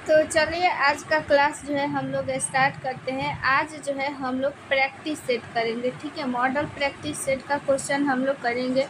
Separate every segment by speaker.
Speaker 1: तो चलिए आज का क्लास जो है हम लोग स्टार्ट करते हैं। आज जो है हम लोग प्रैक्टिस सेट करेंगे, ठीक है। मॉडल प्रैक्टिस सेट का क्वेश्चन हम लोग करेंगे।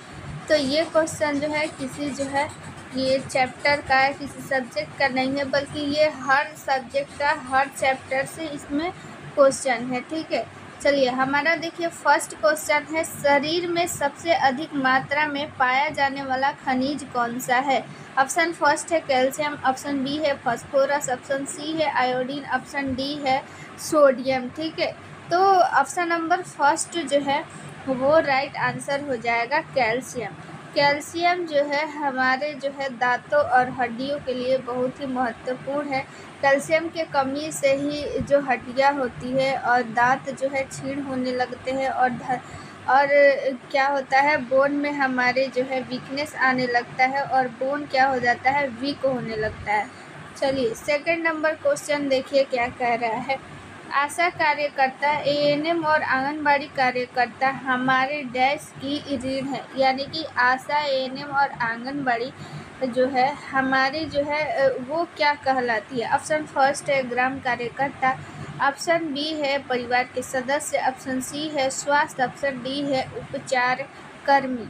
Speaker 1: तो ये क्वेश्चन जो है किसी जो है ये चैप्टर का है, किसी सब्जेक्ट का नहीं है, बल्कि ये हर सब्जेक्ट का हर चैप्टर से इसमें क्वेश्चन है, ठीक है। चलिए हमारा देखिए फर्स्ट क्वेश्चन है, शरीर में सबसे अधिक मात्रा में पाया जाने वाला खनिज कौन सा है। ऑप्शन फर्स्ट है कैल्शियम, ऑप्शन बी है फास्फोरस, ऑप्शन सी है आयोडीन, ऑप्शन डी है सोडियम, ठीक है। तो ऑप्शन नंबर फर्स्ट जो है वो राइट आंसर हो जाएगा कैल्शियम। कैल्शियम जो है हमारे जो है दांतों और हड्डियों के लिए बहुत ही महत्वपूर्ण है। कैल्शियम के कमी से ही जो हड्डियां होती है और दांत जो है क्षीण होने लगते हैं और क्या होता है बोन में हमारे जो है वीकनेस आने लगता है और बोन क्या हो जाता है वीक होने लगता है। चलिए सेकंड नंबर क्वेश्चन देखिए क्या कह रहा है। आशा कार्यकर्ता, एएनएम और आंगनबाड़ी कार्यकर्ता हमारे डैश की रीढ़ है, यानी कि आशा, एएनएम और आंगनबाड़ी जो है हमारी जो है वो क्या कहलाती है। ऑप्शन फर्स्ट है ग्राम कार्यकर्ता, ऑप्शन बी है परिवार के सदस्य, ऑप्शन सी है स्वास्थ्य, ऑप्शन डी है उपचार कर्मी,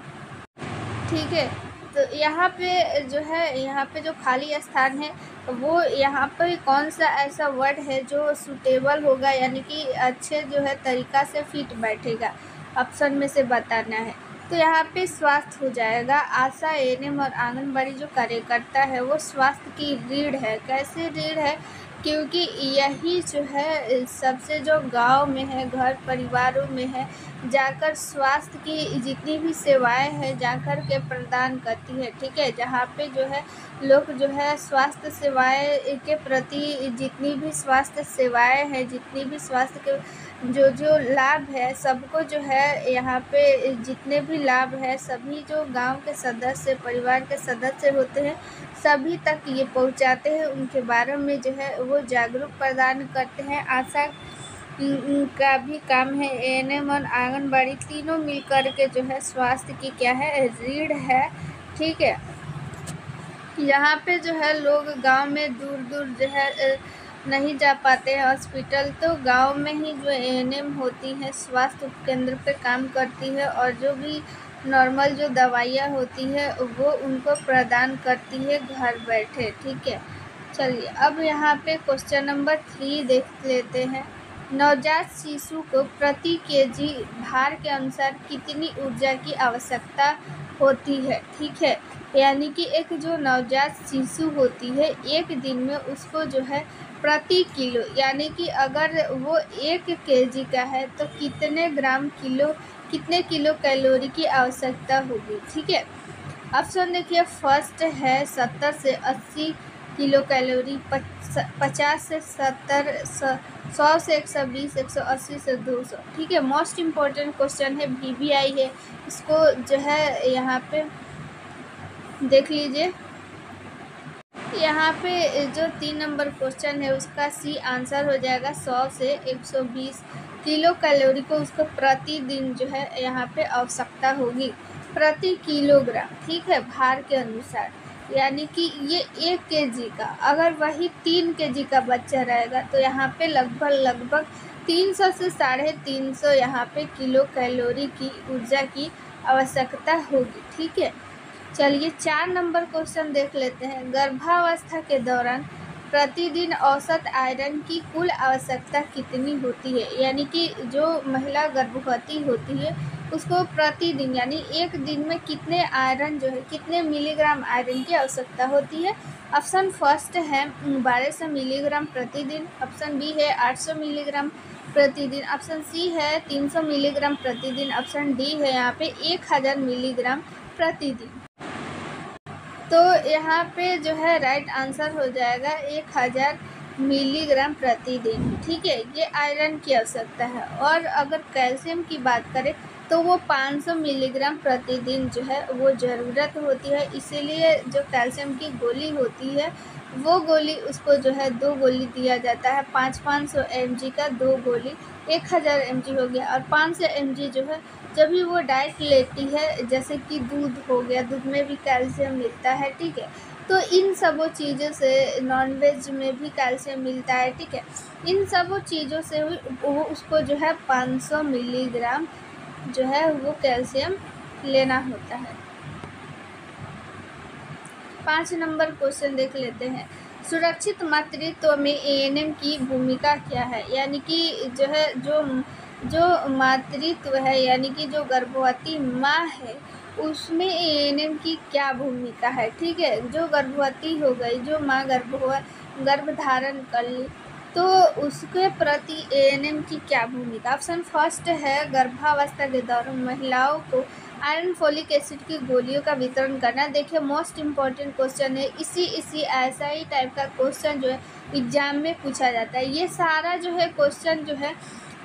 Speaker 1: ठीक है। तो यहाँ पे जो खाली स्थान है वो यहाँ पे कौन सा ऐसा वर्ड है जो सूटेबल होगा, यानी कि अच्छे जो है तरीका से फिट बैठेगा, ऑप्शन में से बताना है। तो यहाँ पे स्वास्थ्य हो जाएगा। आशा, एएनएम और आंगनबाड़ी जो कार्यकर्ता है वो स्वास्थ्य की रीढ़ है। कैसे रीढ़ है? क्योंकि यही जो है सबसे जो गांव में है, घर परिवारों में है, जाकर स्वास्थ्य की जितनी भी सेवाएं हैं जाकर के प्रदान करती है, ठीक है। जहाँ पे जो है लोग जो है स्वास्थ्य सेवाएं के प्रति जितनी भी स्वास्थ्य सेवाएं हैं, जितनी भी स्वास्थ्य के जो लाभ है सबको जो है यहाँ पे जितने भी लाभ है सभी जो गांव के सदस्य, परिवार के सदस्य होते हैं सभी तक ये पहुंचाते हैं। उनके बारे में जो है वो जागरूक प्रदान करते हैं। आशा का भी काम है, एएनएम और आंगनबाड़ी तीनों मिलकर के जो है स्वास्थ्य की क्या है रीढ़ है, ठीक है। यहाँ पे जो है लोग गांव में दूर दूर जो है नहीं जा पाते हैं हॉस्पिटल, तो गांव में ही जो एएनएम होती है स्वास्थ्य उपकेंद्र पे काम करती है और जो भी नॉर्मल जो दवाइयाँ होती है वो उनको प्रदान करती है घर बैठे, ठीक है। चलिए अब यहाँ पे क्वेश्चन नंबर 3 देख लेते हैं। नवजात शिशु को प्रति केजी भार के अनुसार कितनी ऊर्जा की आवश्यकता होती है, ठीक है। यानी कि एक जो नवजात शिशु होती है एक दिन में उसको जो है प्रति किलो, यानी कि अगर वो 1 केजी का है तो कितने किलो कैलोरी की आवश्यकता होगी, ठीक है। ऑप्शन देखिए फर्स्ट है 70 से 80 किलो कैलोरी, 50 से 70, 100 से 120, 180 से 200, ठीक है। मोस्ट इम्पोर्टेंट क्वेश्चन है, VBI है, इसको जो है यहाँ पे देख लीजिए। यहाँ पे जो 3 नंबर क्वेश्चन है उसका सी आंसर हो जाएगा। 100 से 120 किलो कैलोरी को उसको प्रतिदिन जो है यहाँ पे आवश्यकता होगी प्रति किलोग्राम, ठीक है, भार के अनुसार। यानी कि ये 1 केजी का अगर वही 3 केजी का बच्चा रहेगा तो यहाँ पे लगभग 300 से 350 यहाँ पे किलो कैलोरी की ऊर्जा की आवश्यकता होगी, ठीक है। चलिए 4 नंबर क्वेश्चन देख लेते हैं। गर्भावस्था के दौरान प्रतिदिन औसत आयरन की कुल आवश्यकता कितनी होती है, यानी कि जो महिला गर्भवती होती है उसको प्रतिदिन यानी एक दिन में कितने आयरन जो है कितने मिलीग्राम आयरन की आवश्यकता होती है। ऑप्शन फर्स्ट है 1200 मिलीग्राम प्रतिदिन, ऑप्शन बी है 800 मिलीग्राम प्रतिदिन, ऑप्शन सी है 300 मिलीग्राम प्रतिदिन, ऑप्शन डी है यहाँ पे 1000 मिलीग्राम प्रतिदिन। तो यहाँ पे जो है राइट आंसर हो जाएगा 1000 मिलीग्राम प्रतिदिन, ठीक है। ये आयरन की आवश्यकता है। और अगर कैल्शियम की बात करें तो वो 500 मिलीग्राम प्रतिदिन जो है वो ज़रूरत होती है। इसीलिए जो कैल्शियम की गोली होती है वो गोली उसको जो है 2 गोली दिया जाता है, 500 mg का 2 गोली 1000 mg हो गया। और 500 mg जो है जब भी वो डाइट लेती है, जैसे कि दूध हो गया, दूध में भी कैल्शियम मिलता है, ठीक है। तो इन सब चीज़ों से, नॉनवेज में भी कैल्शियम मिलता है, ठीक है। इन सब चीज़ों से वो उसको जो है 500 मिलीग्राम जो है वो कैल्शियम लेना होता है। 5 नंबर क्वेश्चन देख लेते हैं। सुरक्षित मातृत्व में एएनएम की भूमिका क्या है? यानी कि जो है जो मातृत्व है, यानी कि जो गर्भवती माँ है, उसमें एएनएम की क्या भूमिका है, ठीक है। जो गर्भवती हो गई, जो माँ गर्भ धारण कर ली, तो उसके प्रति एएनएम की क्या भूमिका? ऑप्शन फर्स्ट है गर्भावस्था के दौरान महिलाओं को आयरन फोलिक एसिड की गोलियों का वितरण करना। देखिए मोस्ट इम्पॉर्टेंट क्वेश्चन है, इसी ऐसा ही टाइप का क्वेश्चन जो है एग्जाम में पूछा जाता है। ये सारा जो है क्वेश्चन जो है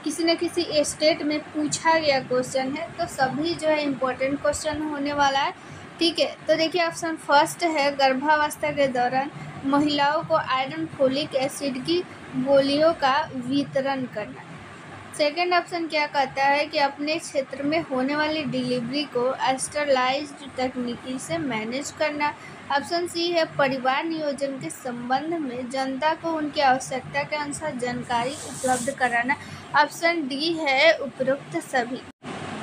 Speaker 1: किसी न किसी स्टेट में पूछा गया क्वेश्चन है, तो सभी जो है इम्पोर्टेंट क्वेश्चन होने वाला है, ठीक है। तो देखिए ऑप्शन फर्स्ट है गर्भावस्था के दौरान महिलाओं को आयरन फोलिक एसिड की गोलियों का वितरण करना। सेकेंड ऑप्शन क्या कहता है कि अपने क्षेत्र में होने वाली डिलीवरी को स्टरलाइज्ड तकनीकी से मैनेज करना। ऑप्शन सी है परिवार नियोजन के संबंध में जनता को उनकी आवश्यकता के अनुसार जानकारी उपलब्ध कराना। ऑप्शन डी है उपरोक्त सभी।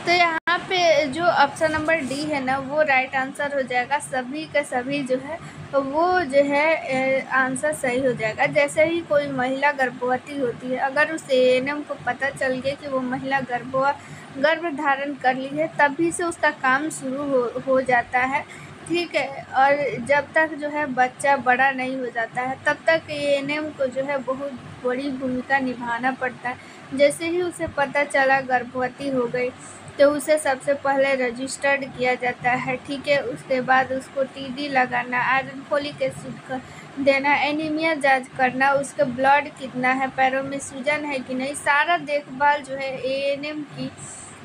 Speaker 1: तो यहाँ पे जो ऑप्शन नंबर डी है ना, वो राइट आंसर हो जाएगा। सभी का सभी जो है वो जो है आंसर सही हो जाएगा। जैसे ही कोई महिला गर्भवती होती है, अगर उस एएनएम को पता चल गया कि वो महिला गर्भ धारण कर ली है, तभी से उसका काम शुरू हो जाता है, ठीक है। और जब तक जो है बच्चा बड़ा नहीं हो जाता है, तब तक एएनएम को जो है बहुत बड़ी भूमिका निभाना पड़ता है। जैसे ही उसे पता चला गर्भवती हो गई, तो उसे सबसे पहले रजिस्टर्ड किया जाता है, ठीक है। उसके बाद उसको टीडी लगाना, आयरन फोलिक एसिड देना, एनीमिया जांच करना, उसका ब्लड कितना है, पैरों में सूजन है कि नहीं, सारा देखभाल जो है एएनएम की,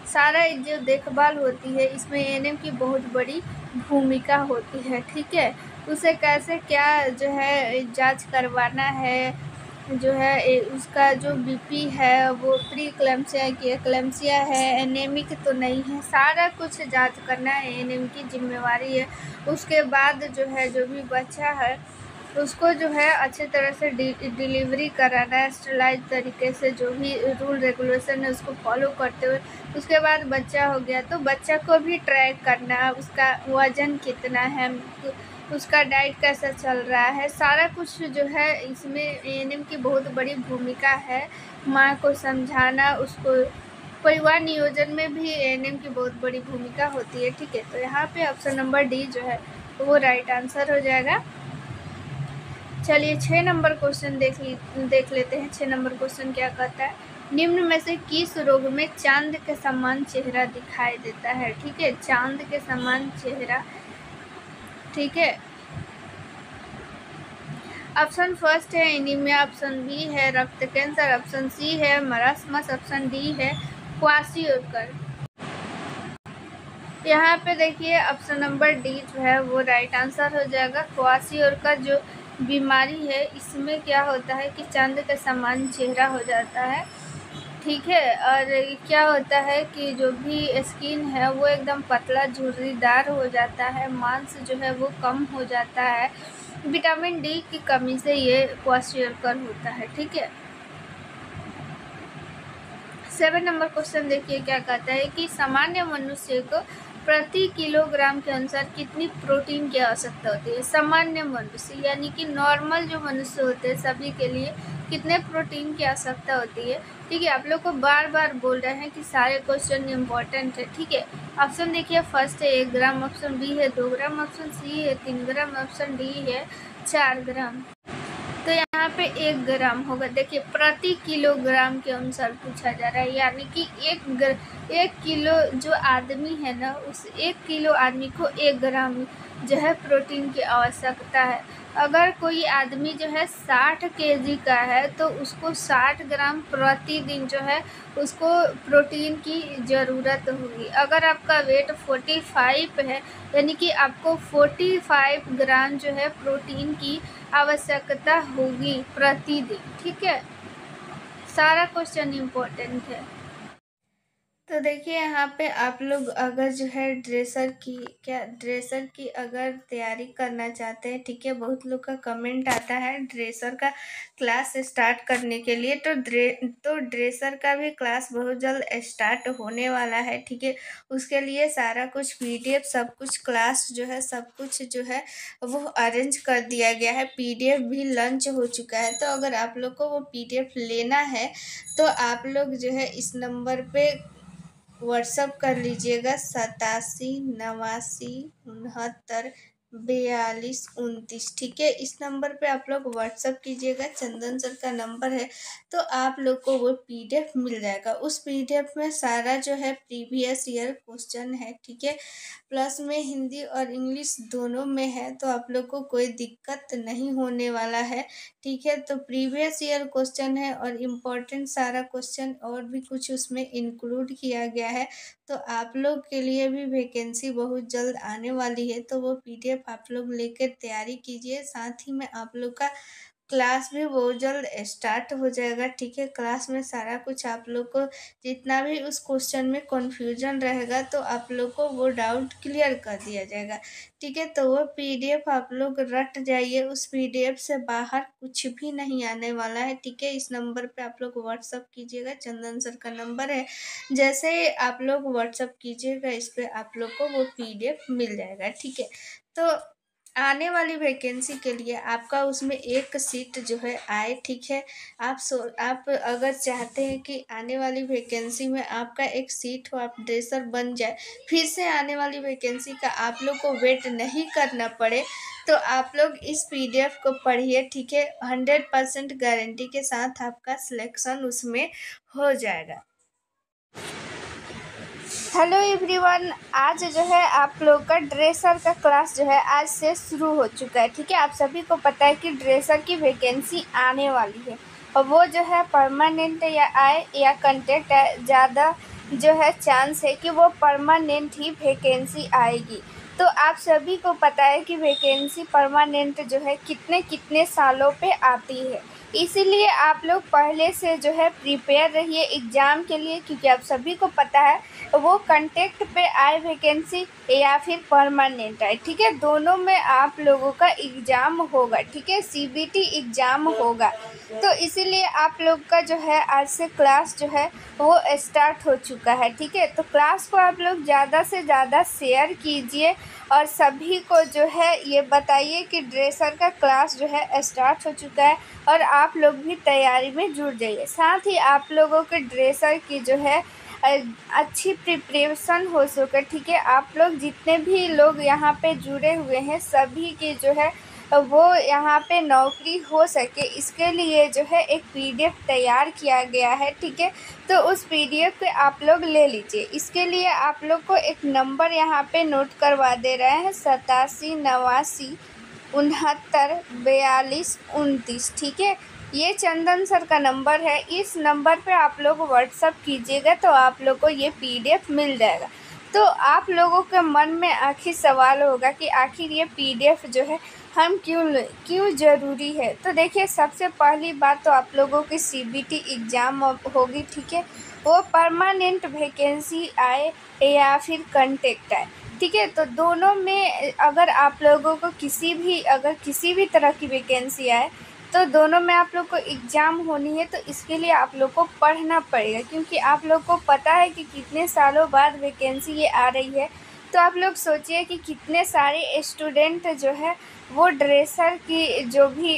Speaker 1: सारा जो देखभाल होती है इसमें एएनएम की बहुत बड़ी भूमिका होती है, ठीक है। उसे कैसे क्या जो है जांच करवाना है, जो है उसका जो बीपी है वो प्री क्लैम्सिया है कि एक्लैम्सिया है, एनेमिक तो नहीं है, सारा कुछ जांच करना एएनएम की जिम्मेवारी है। उसके बाद जो है जो भी बच्चा है उसको जो है अच्छे तरह से डिलीवरी कराना है, स्टरलाइज तरीके से, जो भी रूल रेगुलेशन है उसको फॉलो करते हुए। उसके बाद बच्चा हो गया तो बच्चा को भी ट्रैक करना, उसका वज़न कितना है, उसका डाइट कैसा चल रहा है, सारा कुछ जो है इसमें एएनएम की बहुत बड़ी भूमिका है। माँ को समझाना, उसको परिवार नियोजन में भी एएनएम की बहुत बड़ी भूमिका होती है, ठीक है। तो यहाँ पे ऑप्शन नंबर डी जो है वो राइट आंसर हो जाएगा। चलिए 6 नंबर क्वेश्चन देख लेते हैं। 6 नंबर क्वेश्चन क्या कहता है, निम्न में से किस रोग में चांद के समान चेहरा दिखाई देता है, ठीक है। चांद के समान चेहरा, ठीक है। ऑप्शन फर्स्ट है एनीमिया, ऑप्शन बी है रक्त कैंसर, ऑप्शन सी है मरासमस, ऑप्शन डी है क्वाशियोकर। यहाँ पे देखिए ऑप्शन नंबर डी जो है वो राइट आंसर हो जाएगा। क्वाशियोकर जो बीमारी है इसमें क्या होता है कि चांद के समान चेहरा हो जाता है, ठीक है। और क्या होता है कि जो भी स्किन है वो एकदम पतला झुर्रीदार हो जाता है, मांस जो है वो कम हो जाता है, विटामिन डी की कमी से ये क्वाशियोकर होता है, ठीक है। 7 नंबर क्वेश्चन देखिए क्या कहता है कि सामान्य मनुष्य को प्रति किलोग्राम के अनुसार कितनी प्रोटीन की आवश्यकता होती है। सामान्य मनुष्य यानी कि नॉर्मल जो मनुष्य होते हैं सभी के लिए कितने प्रोटीन की आवश्यकता होती है, ठीक है। आप लोग को बार बार बोल रहे हैं कि सारे क्वेश्चन इम्पोर्टेंट है, ठीक है। ऑप्शन देखिए फर्स्ट है 1 ग्राम, ऑप्शन बी है 2 ग्राम, ऑप्शन सी है 3 ग्राम, ऑप्शन डी है 4 ग्राम। तो यहाँ पे 1 ग्राम होगा। देखिए प्रति किलोग्राम के अनुसार पूछा जा रहा है, यानी कि 1 किलो जो आदमी है ना, उस 1 किलो आदमी को 1 ग्राम जो है प्रोटीन की आवश्यकता है। अगर कोई आदमी जो है 60 केजी का है तो उसको 60 ग्राम प्रतिदिन जो है उसको प्रोटीन की ज़रूरत होगी। अगर आपका वेट 45 है यानी कि आपको 45 ग्राम जो है प्रोटीन की आवश्यकता होगी प्रतिदिन, ठीक है। सारा क्वेश्चन इम्पोर्टेंट है। तो देखिए यहाँ पे आप लोग अगर जो है ड्रेसर की अगर तैयारी करना चाहते हैं, ठीक है, बहुत लोग का कमेंट आता है ड्रेसर का क्लास स्टार्ट करने के लिए, तो ड्रेसर का भी क्लास बहुत जल्द स्टार्ट होने वाला है, ठीक है। उसके लिए सारा कुछ पीडीएफ सब कुछ क्लास जो है सब कुछ जो है वो अरेंज कर दिया गया है। पीडीएफ भी लॉन्च हो चुका है। तो अगर आप लोग को वो पीडीएफ लेना है तो आप लोग जो है इस नंबर पे व्हाट्सअप कर लीजिएगा 87 89 69 42 ठीक है। इस नंबर पे आप लोग व्हाट्सअप कीजिएगा, चंदन सर का नंबर है। तो आप लोग को वो पीडीएफ मिल जाएगा। उस पीडीएफ में सारा जो है प्रीवियस ईयर क्वेश्चन है, ठीक है, प्लस में हिंदी और इंग्लिश दोनों में है। तो आप लोग को कोई दिक्कत नहीं होने वाला है, ठीक है। तो प्रीवियस ईयर क्वेश्चन है और इम्पोर्टेंट सारा क्वेश्चन और भी कुछ उसमें इंक्लूड किया गया है। तो आप लोग के लिए भी वैकेंसी बहुत जल्द आने वाली है। तो वो पीडीएफ आप लोग लेकर तैयारी कीजिए। साथ ही में आप लोग का क्लास भी बहुत जल्द स्टार्ट हो जाएगा, ठीक है। क्लास में सारा कुछ आप लोग को जितना भी उस क्वेश्चन में कन्फ्यूजन रहेगा तो आप लोग को वो डाउट क्लियर कर दिया जाएगा, ठीक है। तो वो पीडीएफ आप लोग रट जाइए। उस पीडीएफ से बाहर कुछ भी नहीं आने वाला है, ठीक है। इस नंबर पे आप लोग व्हाट्सअप कीजिएगा, चंदन सर का नंबर है। जैसे ही आप लोग व्हाट्सअप कीजिएगा इस पे आप लोग को वो पीडीएफ मिल जाएगा, ठीक है। तो आने वाली वैकेंसी के लिए आपका उसमें एक सीट जो है आए, ठीक है। आप अगर चाहते हैं कि आने वाली वैकेंसी में आपका एक सीट हो, आप ड्रेसर बन जाए, फिर से आने वाली वैकेंसी का आप लोग को वेट नहीं करना पड़े, तो आप लोग इस पीडीएफ को पढ़िए, ठीक है। 100% गारंटी के साथ आपका सिलेक्शन उसमें हो जाएगा। हेलो एवरीवन, आज जो है आप लोग का ड्रेसर का क्लास जो है आज से शुरू हो चुका है, ठीक है। आप सभी को पता है कि ड्रेसर की वैकेंसी आने वाली है और वो जो है परमानेंट या आए या कंटेक्ट है, ज़्यादा जो है चांस है कि वो परमानेंट ही वैकेंसी आएगी। तो आप सभी को पता है कि वैकेंसी परमानेंट जो है कितने कितने सालों पे आती है, इसीलिए आप लोग पहले से जो है प्रिपेयर रहिए एग्ज़ाम के लिए, क्योंकि आप सभी को पता है वो कंटेक्ट पे आए वैकेंसी या फिर परमानेंट आए, ठीक है। दोनों में आप लोगों का एग्ज़ाम होगा, ठीक है, सीबीटी एग्ज़ाम होगा। तो इसीलिए आप लोग का जो है आज से क्लास जो है वो स्टार्ट हो चुका है, ठीक है। तो क्लास को आप लोग ज़्यादा से ज़्यादा शेयर कीजिए और सभी को जो है ये बताइए कि ड्रेसर का क्लास जो है स्टार्ट हो चुका है और आप लोग भी तैयारी में जुड़ जाइए। साथ ही आप लोगों के ड्रेसर की जो है अच्छी प्रिपरेशन हो सके, ठीक है। आप लोग जितने भी लोग यहाँ पे जुड़े हुए हैं सभी की जो है वो यहाँ पे नौकरी हो सके, इसके लिए जो है एक पीडीएफ तैयार किया गया है, ठीक है। तो उस पीडीएफ को आप लोग ले लीजिए। इसके लिए आप लोग को एक नंबर यहाँ पे नोट करवा दे रहे हैं 87 89 69 42 29, ठीक है। ये चंदन सर का नंबर है। इस नंबर पे आप लोग व्हाट्सअप कीजिएगा तो आप लोग को ये पीडीएफ मिल जाएगा। तो आप लोगों के मन में आखिर सवाल होगा कि आखिर ये पीडीएफ जो है हम क्यों ज़रूरी है। तो देखिए, सबसे पहली बात तो आप लोगों की सीबीटी एग्ज़ाम होगी, ठीक है। वो परमानेंट वैकेंसी आए या फिर कंटेक्ट आए, ठीक है। तो दोनों में अगर आप लोगों को किसी भी तरह की वैकेंसी आए तो दोनों में आप लोग को एग्ज़ाम होनी है। तो इसके लिए आप लोग को पढ़ना पड़ेगा, क्योंकि आप लोग को पता है कि कितने सालों बाद वैकेंसी ये आ रही है। तो आप लोग सोचिए कि कितने सारे स्टूडेंट जो है वो ड्रेसर की जो भी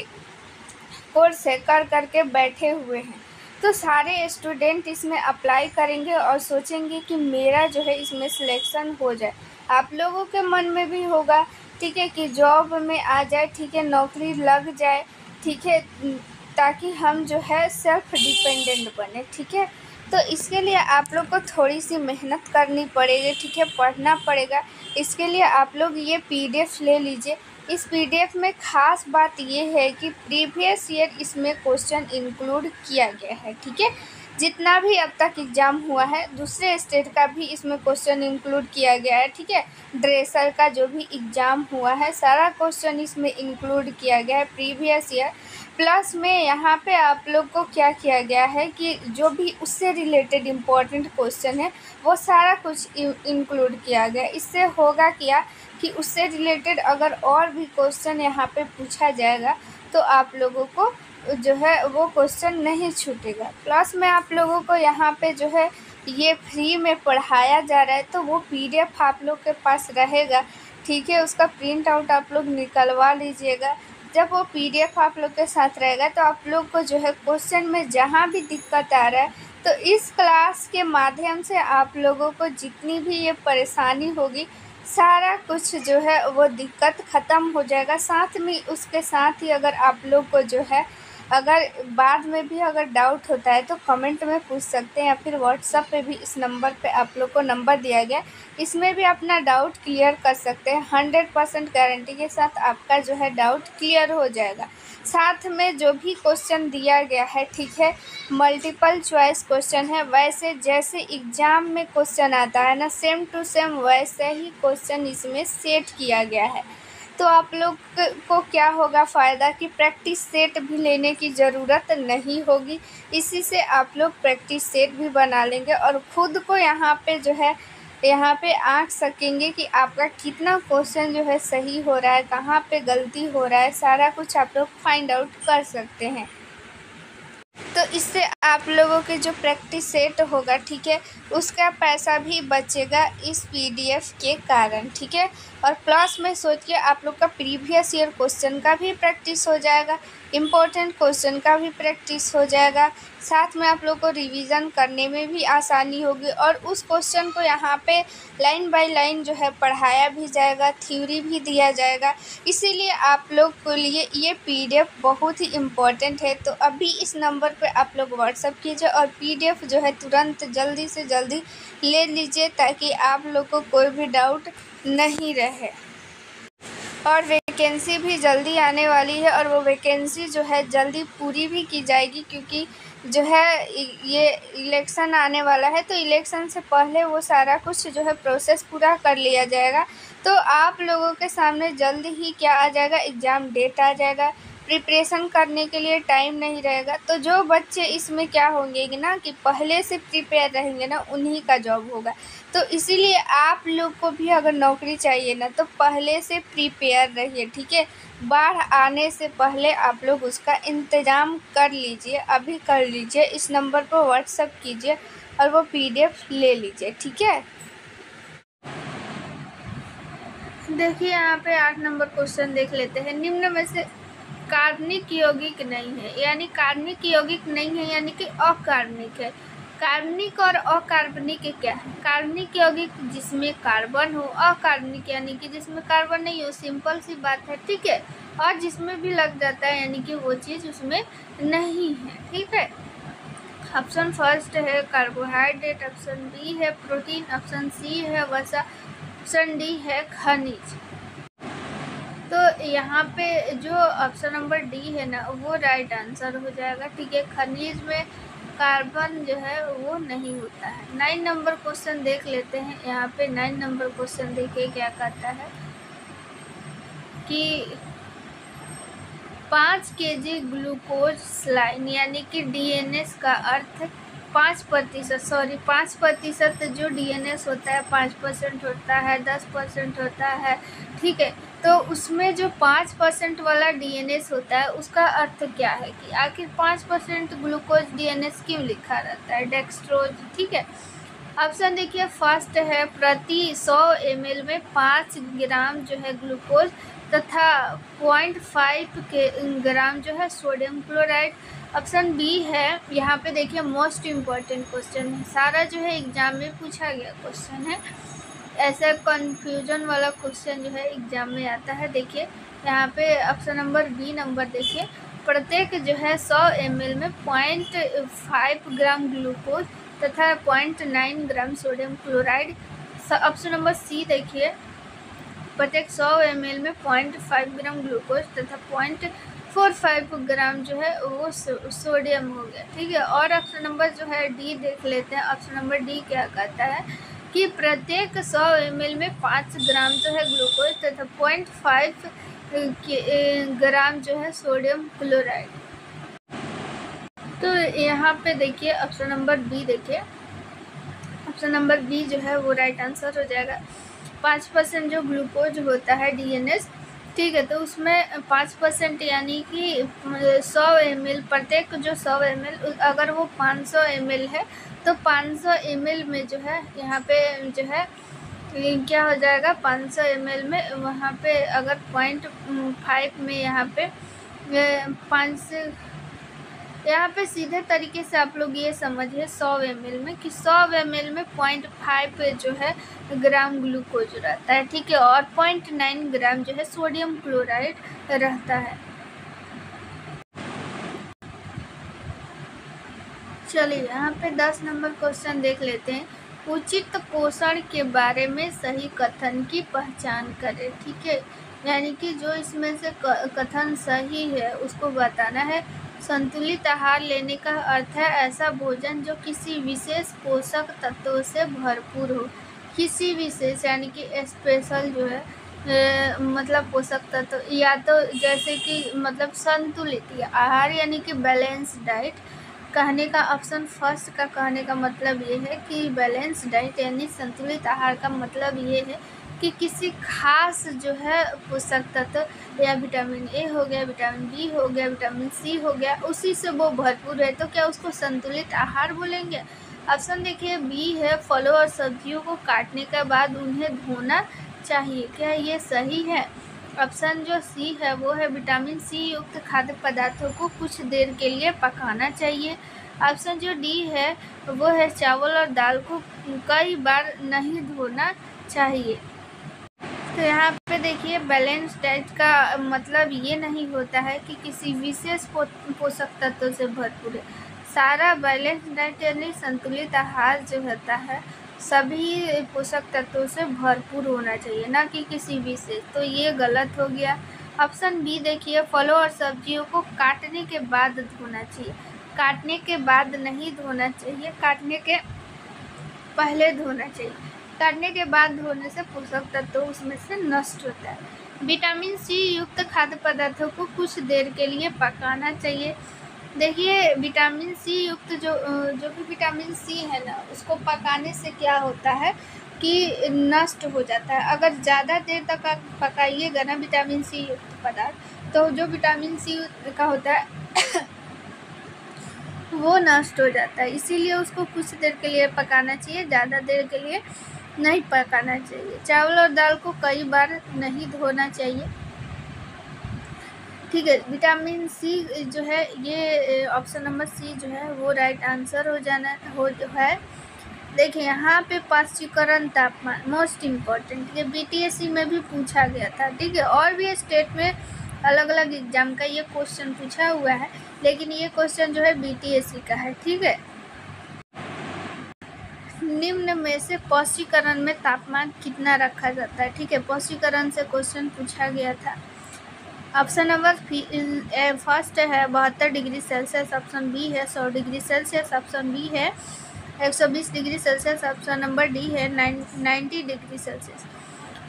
Speaker 1: कोर्स है कर के बैठे हुए हैं। तो सारे स्टूडेंट इसमें अप्लाई करेंगे और सोचेंगे कि मेरा जो है इसमें सिलेक्शन हो जाए। आप लोगों के मन में भी होगा, ठीक है, कि जॉब में आ जाए, ठीक है, नौकरी लग जाए, ठीक है, ताकि हम जो है सेल्फ डिपेंडेंट बने, ठीक है। तो इसके लिए आप लोग को थोड़ी सी मेहनत करनी पड़ेगी, ठीक है, पढ़ना पड़ेगा। इसके लिए आप लोग ये पीडीएफ ले लीजिए। इस पीडीएफ में ख़ास बात ये है कि प्रीवियस ईयर इसमें क्वेश्चन इंक्लूड किया गया है, ठीक है। जितना भी अब तक एग्ज़ाम हुआ है दूसरे स्टेट का भी इसमें क्वेश्चन इंक्लूड किया गया है, ठीक है। ड्रेसर का जो भी एग्ज़ाम हुआ है सारा क्वेश्चन इसमें इंक्लूड किया गया है प्रीवियस ईयर। प्लस में यहाँ पे आप लोग को क्या किया गया है कि जो भी उससे रिलेटेड इम्पोर्टेंट क्वेश्चन है वो सारा कुछ इंक्लूड किया गया। इससे होगा क्या कि उससे रिलेटेड अगर और भी क्वेश्चन यहाँ पे पूछा जाएगा तो आप लोगों को जो है वो क्वेश्चन नहीं छूटेगा। प्लस में आप लोगों को यहाँ पे जो है ये फ्री में पढ़ाया जा रहा है, तो वो PDF आप लोग के पास रहेगा, ठीक है। उसका प्रिंट आउट आप लोग निकलवा लीजिएगा। जब वो PDF आप लोग के साथ रहेगा तो आप लोग को जो है क्वेश्चन में जहाँ भी दिक्कत आ रहा है तो इस क्लास के माध्यम से आप लोगों को जितनी भी ये परेशानी होगी सारा कुछ जो है वो दिक्कत ख़त्म हो जाएगा। साथ में उसके साथ ही अगर आप लोग को जो है अगर बाद में भी अगर डाउट होता है तो कमेंट में पूछ सकते हैं, या फिर व्हाट्सएप पे भी इस नंबर पे आप लोग को नंबर दिया गया, इसमें भी अपना डाउट क्लियर कर सकते हैं। 100% गारंटी के साथ आपका जो है डाउट क्लियर हो जाएगा। साथ में जो भी क्वेश्चन दिया गया है, ठीक है, मल्टीपल चॉइस क्वेश्चन है। वैसे जैसे एग्ज़ाम में क्वेश्चन आता है ना, सेम टू सेम वैसे ही क्वेश्चन इसमें सेट किया गया है। तो आप लोग को क्या होगा फ़ायदा कि प्रैक्टिस सेट भी लेने की ज़रूरत नहीं होगी। इसी से आप लोग प्रैक्टिस सेट भी बना लेंगे और ख़ुद को यहाँ पे जो है यहाँ पे आँक सकेंगे कि आपका कितना क्वेश्चन जो है सही हो रहा है, कहाँ पे गलती हो रहा है, सारा कुछ आप लोग फाइंड आउट कर सकते हैं। तो इससे आप लोगों के जो प्रैक्टिस सेट होगा, ठीक है, उसका पैसा भी बचेगा इस PDF के कारण, ठीक है। और प्लस में सोचिए आप लोग का प्रीवियस ईयर क्वेश्चन का भी प्रैक्टिस हो जाएगा, इम्पोर्टेंट क्वेश्चन का भी प्रैक्टिस हो जाएगा। साथ में आप लोग को रिवीजन करने में भी आसानी होगी और उस क्वेश्चन को यहाँ पे लाइन बाय लाइन जो है पढ़ाया भी जाएगा, थ्योरी भी दिया जाएगा। इसीलिए आप लोग के लिए ये PDF बहुत ही इम्पोर्टेंट है। तो अभी इस नंबर पे आप लोग व्हाट्सअप कीजिए और PDF जो है तुरंत जल्दी से जल्दी ले लीजिए, ताकि आप लोग को कोई भी डाउट नहीं रहे। और वैकेंसी भी जल्दी आने वाली है और वो वैकेंसी जो है जल्दी पूरी भी की जाएगी, क्योंकि जो है ये इलेक्शन आने वाला है, तो इलेक्शन से पहले वो सारा कुछ जो है प्रोसेस पूरा कर लिया जाएगा। तो आप लोगों के सामने जल्द ही क्या आ जाएगा, एग्ज़ाम डेट आ जाएगा। प्रिपरेशन करने के लिए टाइम नहीं रहेगा। तो जो बच्चे इसमें क्या होंगे कि ना कि पहले से प्रिपेयर रहेंगे ना, उन्हीं का जॉब होगा। तो इसीलिए आप लोग को भी अगर नौकरी चाहिए ना तो पहले से प्रिपेयर रहिए, ठीक है। बाढ़ आने से पहले आप लोग उसका इंतज़ाम कर लीजिए, अभी कर लीजिए। इस नंबर पर व्हाट्सएप कीजिए और वो PDF ले लीजिए, ठीक है। देखिए यहाँ पे 8 नंबर क्वेश्चन देख लेते हैं। निम्न में से कार्बनिक यौगिक नहीं है, यानी कार्बनिक यौगिक नहीं है यानी कि अकार्बनिक है। कार्बनिक और अकार्बनिक क्या है? कार्बनिक यौगिक जिसमें कार्बन हो, अकार्बनिक यानी कि जिसमें कार्बन नहीं हो, सिंपल सी बात है, ठीक है। और जिसमें भी लग जाता है यानी कि वो चीज़ उसमें नहीं है, ठीक है। ऑप्शन फर्स्ट है कार्बोहाइड्रेट, ऑप्शन बी है प्रोटीन, ऑप्शन सी है वसा, ऑप्शन डी है खनिज। तो यहाँ पे जो ऑप्शन नंबर डी है ना वो राइट आंसर हो जाएगा, ठीक है। खनिज में कार्बन जो है वो नहीं होता है। 9 नंबर क्वेश्चन देख लेते हैं। यहाँ पे 9 नंबर क्वेश्चन देखिए क्या कहता है कि 5 kg ग्लूकोज स्लाइन यानी कि DNS का अर्थ 5% जो DNS होता है 5% होता है, 10% होता है, ठीक है। तो उसमें जो 5% वाला DNS होता है उसका अर्थ क्या है कि आखिर 5% ग्लूकोज DNS क्यों लिखा रहता है, डेक्सट्रोज, ठीक है। ऑप्शन देखिए फर्स्ट है प्रति 100 ml में 5 ग्राम जो है ग्लूकोज तथा 0.5 ग्राम जो है सोडियम क्लोराइड। ऑप्शन बी है, यहाँ पे देखिए मोस्ट इम्पॉर्टेंट क्वेश्चन है, सारा जो है एग्जाम में पूछा गया क्वेश्चन है। ऐसा कंफ्यूजन वाला क्वेश्चन जो है एग्जाम में आता है। देखिए यहाँ पे ऑप्शन नंबर बी नंबर देखिए, प्रत्येक जो है 100 ml में 0.5 ग्राम ग्लूकोज तथा 0.9 gram sodium chloride. Option number C देखिए, प्रत्येक 100 ml में 0.5 ग्राम ग्लूकोज तथा 0.45 ग्राम जो है वो सोडियम हो गया, ठीक है। और ऑप्शन नंबर जो है डी देख लेते हैं। ऑप्शन नंबर डी क्या कहता है कि प्रत्येक 100 ml में 5 ग्राम जो है ग्लूकोज तथा 0.5 ग्राम जो है सोडियम क्लोराइड। तो यहाँ पे देखिए ऑप्शन नंबर बी, देखिए ऑप्शन नंबर बी जो है वो राइट आंसर हो जाएगा। 5% जो ग्लूकोज होता है डीएनएस, ठीक है, तो उसमें 5% यानी कि 100 ml, प्रत्येक जो 100 ml अगर वो 500 ml है तो 500 ml में जो है यहाँ पे जो है क्या हो जाएगा, 500 ml में वहाँ पे अगर 0.5 में यहाँ पे 5, यहाँ पे सीधे तरीके से आप लोग ये समझिए 100 ml में कि 100 ml में 0.5 जो है ग्राम ग्लूकोज रहता है, ठीक है, और 0.9 ग्राम जो है सोडियम क्लोराइड रहता है। चलिए यहाँ पे 10 नंबर क्वेश्चन देख लेते हैं। उचित पोषण के बारे में सही कथन की पहचान करें, ठीक है, यानी कि जो इसमें से कथन सही है उसको बताना है। संतुलित आहार लेने का अर्थ है ऐसा भोजन जो किसी विशेष पोषक तत्वों से भरपूर हो। किसी विशेष यानी कि स्पेशल जो है मतलब पोषक तत्व, या तो जैसे कि मतलब संतुलित आहार यानी कि बैलेंस डाइट कहने का ऑप्शन फर्स्ट का कहने का मतलब ये है कि बैलेंस डाइट यानी संतुलित आहार का मतलब ये है कि किसी खास जो है पोषक तत्व या विटामिन ए हो गया, विटामिन बी हो गया, विटामिन सी हो गया, उसी से वो भरपूर है, तो क्या उसको संतुलित आहार बोलेंगे। ऑप्शन देखिए बी है, फलों और सब्जियों को काटने के बाद उन्हें धोना चाहिए, क्या ये सही है। ऑप्शन जो सी है वो है विटामिन सी युक्त खाद्य पदार्थों को कुछ देर के लिए पकाना चाहिए। ऑप्शन जो डी है वो है चावल और दाल को कई बार नहीं धोना चाहिए। तो यहाँ पे देखिए बैलेंस डाइट का मतलब ये नहीं होता है कि किसी विशेष पोषक तत्वों से भरपूर है। सारा बैलेंस डाइट यानी संतुलित आहार जो होता है सभी पोषक तत्वों से भरपूर होना चाहिए, ना कि किसी विशेष, तो ये गलत हो गया। ऑप्शन बी देखिए फलों और सब्जियों को काटने के बाद धोना चाहिए, काटने के बाद नहीं धोना चाहिए, काटने के पहले धोना चाहिए। काटने के बाद धोने से पोषक तत्व उसमें से नष्ट होता है। विटामिन सी युक्त खाद्य पदार्थों को कुछ देर के लिए पकाना चाहिए। देखिए विटामिन सी युक्त जो भी विटामिन सी है ना, उसको पकाने से क्या होता है कि नष्ट हो जाता है। अगर ज़्यादा देर तक आप पकाइएगा ना विटामिन सी युक्त पदार्थ, तो जो विटामिन सी का होता है वो नष्ट हो जाता है। इसीलिए उसको कुछ देर के लिए पकाना चाहिए, ज़्यादा देर के लिए नहीं पकाना चाहिए। चावल और दाल को कई बार नहीं धोना चाहिए, ठीक है। विटामिन सी जो है ये ऑप्शन नंबर सी जो है वो राइट आंसर है। देखिए यहाँ पे पाश्चीकरण तापमान मोस्ट इम्पॉर्टेंट, ये बीटीएससी में भी पूछा गया था, ठीक है, और भी स्टेट में अलग अलग एग्जाम का ये क्वेश्चन पूछा हुआ है, लेकिन ये क्वेश्चन जो है बीटीएससी का है, ठीक है। निम्न में से पाश्चीकरण में तापमान कितना रखा जाता है, ठीक है, पाश्चीकरण से क्वेश्चन पूछा गया था। ऑप्शन नंबर फर्स्ट है 72 डिग्री सेल्सियस, ऑप्शन बी है 100 डिग्री सेल्सियस, ऑप्शन बी है 120 degree Celsius, option number D है 90 डिग्री सेल्सियस।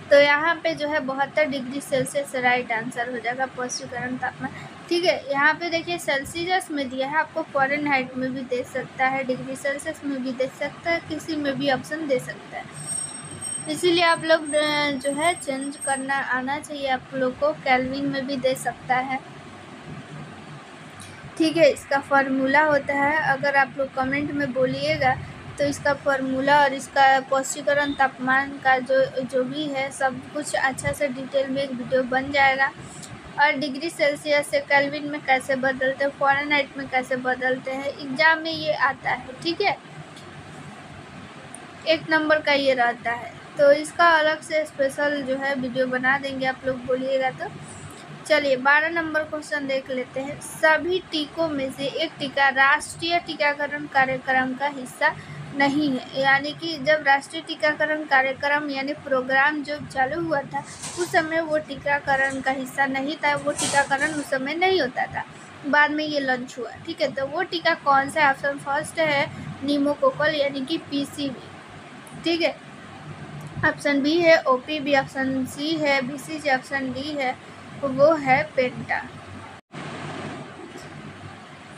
Speaker 1: तो यहाँ पे जो है 72 डिग्री सेल्सियस राइट आंसर हो जाएगा पाश्चीकरण तापमान, ठीक है। यहाँ पे देखिए सेल्सियस में दिया है, आपको फ़ारेनहाइट में भी दे सकता है, डिग्री सेल्सियस में भी दे सकता है, किसी में भी ऑप्शन दे सकता है, इसीलिए आप लोग जो है चेंज करना आना चाहिए आप लोग को। केल्विन में भी दे सकता है, ठीक है। इसका फार्मूला होता है, अगर आप लोग कमेंट में बोलिएगा तो इसका फार्मूला और इसका पाश्चीकरण तापमान का जो भी है सब कुछ अच्छा से डिटेल में एक वीडियो बन जाएगा। और डिग्री सेल्सियस से केल्विन में कैसे बदलते हैं, फ़ारेनहाइट में कैसे बदलते हैं, एग्जाम में ये आता है, ठीक है, 1 नंबर का ये रहता है। तो इसका अलग से स्पेशल जो है वीडियो बना देंगे, आप लोग बोलिएगा तो। चलिए 12 नंबर क्वेश्चन देख लेते हैं। सभी टीकों में से एक टीका राष्ट्रीय टीकाकरण कार्यक्रम का हिस्सा नहीं है, यानी कि जब राष्ट्रीय टीकाकरण कार्यक्रम यानी प्रोग्राम जो चालू हुआ था उस समय वो टीकाकरण का हिस्सा नहीं था, वो टीकाकरण उस समय नहीं होता था, बाद में ये लॉन्च हुआ, ठीक है। तो वो टीका कौन सा है, ऑप्शन फर्स्ट है निमोकोकल यानी कि पीसीवी, ठीक है, ऑप्शन बी है ओपीवी, ऑप्शन सी है बीसीजी, ऑप्शन डी है वो है पेंटा।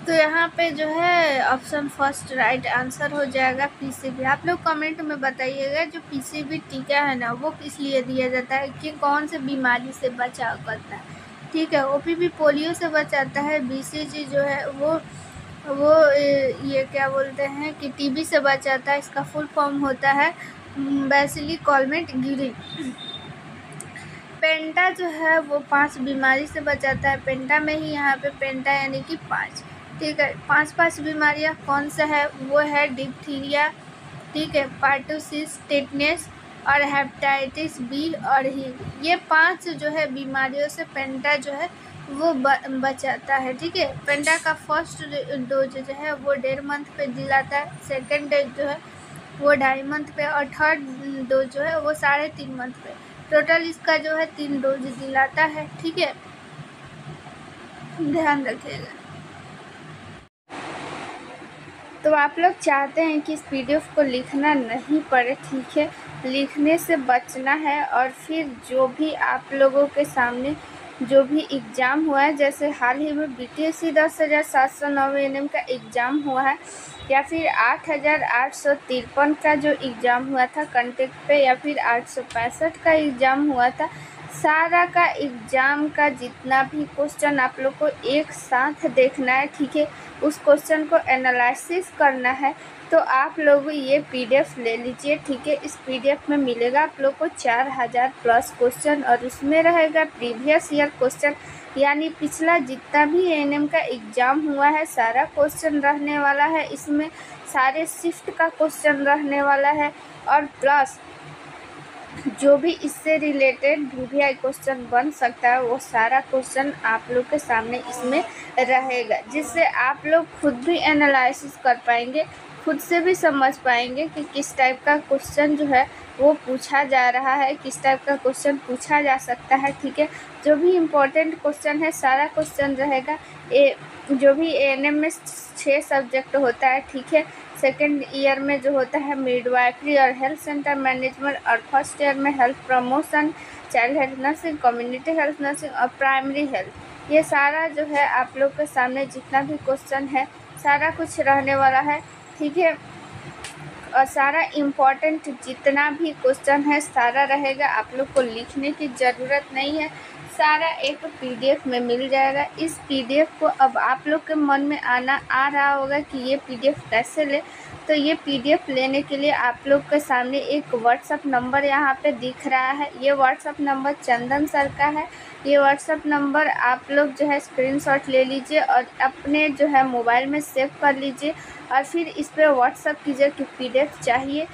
Speaker 1: तो यहाँ पे जो है ऑप्शन फर्स्ट राइट आंसर हो जाएगा पीसीबी। आप लोग कमेंट में बताइएगा जो पीसीबी टीका है ना वो किस लिए दिया जाता है, कि कौन से बीमारी से बचाव करता है। ठीक है, ओपीवी पोलियो से बचाता है, बीसीजी जो है वो ये क्या बोलते हैं कि टीबी से बचाता है। इसका फुल फॉर्म होता है बैसिली कॉलमेट गिरी। पेंटा जो है वो 5 बीमारी से बचाता है। पेंटा में ही यहाँ पे पेंटा यानी कि 5। ठीक है, 5 बीमारियाँ कौन सा है, वो है डिप्थीरिया, ठीक है, पार्टूसिस, टेटनेस और हेपेटाइटिस बी और HIV। ये 5 जो है बीमारियों से पेंटा जो है वो बचाता है। ठीक है, पेंटा का फर्स्ट डोज जो है वो 1.5 मंथ पे दिलाता है, सेकेंड डोज जो है वो 2.5 मंथ पे और थर्ड डोज जो है वो 3.5 मंथ पे। टोटल इसका जो है 3 डोज दिलाता है। ठीक है, ध्यान रखिएगा। तो आप लोग चाहते हैं कि इस पीडीएफ को लिखना नहीं पड़े, ठीक है, लिखने से बचना है। और फिर जो भी आप लोगों के सामने जो भी एग्ज़ाम हुआ है, जैसे हाल ही में BTSC 10,709 NM का एग्ज़ाम हुआ है, या फिर 8,853 का जो एग्ज़ाम हुआ था कंटेक्ट पे, या फिर 865 का एग्ज़ाम हुआ था, सारा का एग्ज़ाम का जितना भी क्वेश्चन आप लोग को एक साथ देखना है। ठीक है, उस क्वेश्चन को एनालिसिस करना है। तो आप लोग ये पीडीएफ ले लीजिए। ठीक है, इस पीडीएफ में मिलेगा आप लोग को 4000 प्लस क्वेश्चन, और उसमें रहेगा प्रीवियस ईयर क्वेश्चन, यानी पिछला जितना भी एएनएम का एग्ज़ाम हुआ है सारा क्वेश्चन रहने वाला है। इसमें सारे शिफ्ट का क्वेश्चन रहने वाला है, और प्लस जो भी इससे रिलेटेड VVI क्वेश्चन बन सकता है वो सारा क्वेश्चन आप लोग के सामने इसमें रहेगा, जिससे आप लोग खुद भी एनालिसिस कर पाएंगे, खुद से भी समझ पाएंगे कि किस टाइप का क्वेश्चन जो है वो पूछा जा रहा है, किस टाइप का क्वेश्चन पूछा जा सकता है। ठीक है, जो भी इम्पोर्टेंट क्वेश्चन है सारा क्वेश्चन रहेगा। जो भी एएनएम में 6 सब्जेक्ट होता है, ठीक है, सेकेंड ईयर में जो होता है मिडवाइफरी और हेल्थ सेंटर मैनेजमेंट, और फर्स्ट ईयर में health promotion, child health nursing, community health nursing और प्राइमरी हेल्थ, ये सारा जो है आप लोग के सामने जितना भी क्वेश्चन है सारा कुछ रहने वाला है। ठीक है, और सारा इम्पोर्टेंट जितना भी क्वेश्चन है सारा रहेगा, आप लोग को लिखने की ज़रूरत नहीं है, सारा एक पीडीएफ में मिल जाएगा। इस पीडीएफ को अब आप लोग के मन में आ रहा होगा कि ये पीडीएफ कैसे ले। तो ये पीडीएफ लेने के लिए आप लोग के सामने एक व्हाट्सअप नंबर यहाँ पे दिख रहा है। ये व्हाट्सअप नंबर चंदन सर का है। ये व्हाट्सअप नंबर आप लोग जो है स्क्रीनशॉट ले लीजिए और अपने जो है मोबाइल में सेव कर लीजिए, और फिर इस पर व्हाट्सअप कीजिए कि पीडीएफ चाहिए,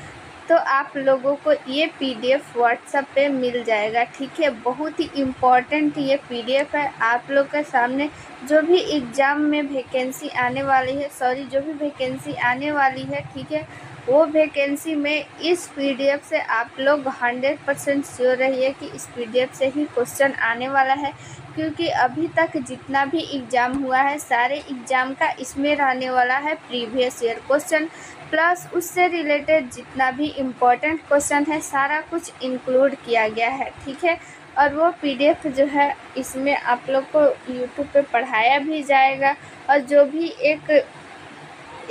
Speaker 1: तो आप लोगों को ये पीडीएफ व्हाट्सएप पे मिल जाएगा। ठीक है, बहुत ही इम्पॉर्टेंट ये पीडीएफ है। आप लोग के सामने जो भी एग्ज़ाम में वैकेंसी आने वाली है, जो भी वैकेंसी आने वाली है, ठीक है, वो वैकेंसी में इस पीडीएफ से आप लोग 100% श्योर रहिए कि इस पीडीएफ से ही क्वेश्चन आने वाला है, क्योंकि अभी तक जितना भी एग्ज़ाम हुआ है सारे एग्ज़ाम का इसमें रहने वाला है प्रीवियस ईयर क्वेश्चन, प्लस उससे रिलेटेड जितना भी इम्पोर्टेंट क्वेश्चन है सारा कुछ इंक्लूड किया गया है। ठीक है, और वो पीडीएफ जो है इसमें आप लोग को यूट्यूब पे पढ़ाया भी जाएगा, और जो भी एक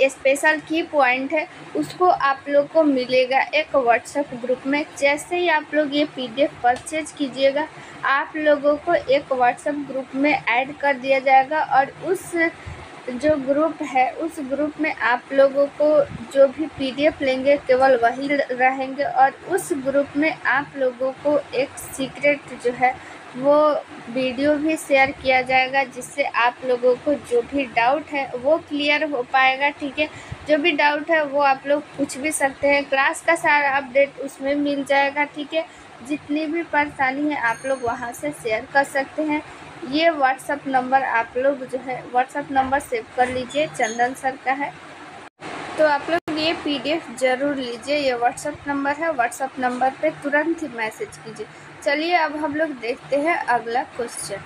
Speaker 1: स्पेशल की पॉइंट है उसको आप लोग को मिलेगा एक व्हाट्सएप ग्रुप में। जैसे ही आप लोग ये पीडीएफ परचेज कीजिएगा आप लोगों को एक व्हाट्सएप ग्रुप में ऐड कर दिया जाएगा, और उस जो ग्रुप है उस ग्रुप में आप लोगों को जो भी पीडीएफ लेंगे केवल वही रहेंगे, और उस ग्रुप में आप लोगों को एक सीक्रेट जो है वो वीडियो भी शेयर किया जाएगा, जिससे आप लोगों को जो भी डाउट है वो क्लियर हो पाएगा। ठीक है, जो भी डाउट है वो आप लोग पूछ भी सकते हैं, क्लास का सारा अपडेट उसमें मिल जाएगा। ठीक है, जितनी भी परेशानी है आप लोग वहाँ से शेयर कर सकते हैं। ये व्हाट्सअप नंबर आप लोग जो है व्हाट्सअप नंबर सेव कर लीजिए, चंदन सर का है। तो आप लोग ये पीडीएफ ज़रूर लीजिए, ये व्हाट्सअप नंबर है, व्हाट्सअप नंबर पे तुरंत ही मैसेज कीजिए। चलिए अब हम लोग देखते हैं अगला क्वेश्चन।